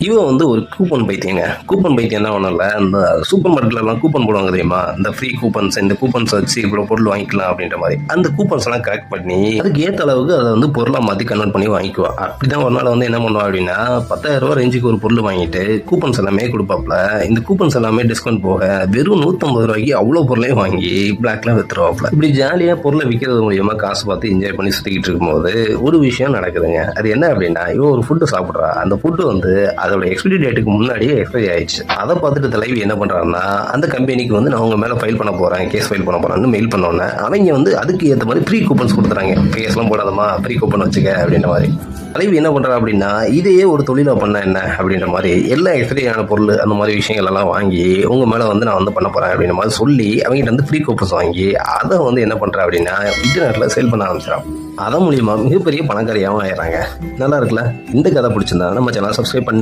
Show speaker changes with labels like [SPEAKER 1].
[SPEAKER 1] இவன் வந்து ஒரு கூப்பன் பைத்தியங்க. கூப்பன் பைத்தியம் என்ன ஒண்ணும் இல்ல. இந்த சூப்பர் மார்க்கெட்லலாம் கூப்பன் போடுவாங்க தெரியுமா? இந்த ஃப்ரீ கூப்பன்ஸ், இந்த கூப்பன்ஸ வச்சு இவ்வளோ பொருள் வாங்கிக்கலாம் அப்படின்ற மாரி. அந்த கூப்பன்ஸ்லாம் கலெக்ட் பண்ணி, அதுக்கு ஏத்த அளவுக்கு அத வந்து பொருளா மாத்தி கன்வெர்ட் பண்ணி வாங்கிக்குவா. அப்படிதான் ஒரு நாள் வந்து என்ன பண்ணுவா அப்படின்னா, ரூ. 10,000 ரேஞ்சுக்கு ஒரு பொருள் வாங்கிட்டு, கூப்பன்ஸ் எல்லாமே குடுப்பாப்ல. இந்த கூப்பன்ஸ் எல்லாமே டிஸ்கவுண்ட் போக, வெறும் ரூ. 150க்கு அவ்வளோ பொருளையும் வாங்கி பிளாக்ல வித்துருவாப்ல. இப்படி ஜாலியா பொருள விக்கிறது மூலியமா காசு பார்த்து என்ஜாய் பண்ணி சுத்திக்கிட்டு இருக்கும்போது, ஒரு விஷயம் நடக்குதுங்க. அது என்ன அப்படின்னா, இவன் ஒரு ஃபுட் சாப்பிடுறா. அந்த ஃபுட் வந்து அதோட எக்ஸ்பைரி டேட்டுக்கு முன்னாடியே எக்ஸ்பைரி ஆயிடுச்சு. அதை பார்த்துட்டு தலைவி என்ன பண்றாங்கன்னா, அந்த கம்பெனிக்கு வந்து நான் உங்க மேல ஃபைல் பண்ண போறேன், கேஸ் ஃபைல் பண்ண போறேன்னு மெயில் பண்ணோன்னே அவங்க வந்து அதுக்கு ஏற்ற மாதிரி ப்ரீ கூப்பன்ஸ் கொடுத்துறாங்க. கேஸ்லாம் போடாதமா ப்ரீ கூப்பன் வச்சுக்க அப்படின்ற மாதிரி. தலைவி என்ன பண்றா அப்படின்னா, இதையே ஒரு தொழிலா பண்ண என்ன அப்படின்ற மாதிரி எல்லா எக்ஸ்பைரி ஆன பொருள் அந்த மாதிரி விஷயங்கள் எல்லாம் வாங்கி உங்க மேல வந்து நான் வந்து பண்ண போறேன் அப்படின்ற மாதிரி சொல்லி அவங்ககிட்ட வந்து ப்ரீ கூப்பன்ஸ் வாங்கி அதை வந்து என்ன பண்றா அப்படின்னா இன்டர்நெட்ல சேல் பண்ண ஆரம்பிச்சிடான். அதன் மூலியமா மிகப்பெரிய பணக்காரியாகவும் ஆயிடுறாங்க. நல்லா இருக்குல்ல? இந்த கதை பிடிச்சிருந்தா நம்ம சேனல் சப்ஸ்கிரைப் பண்ணி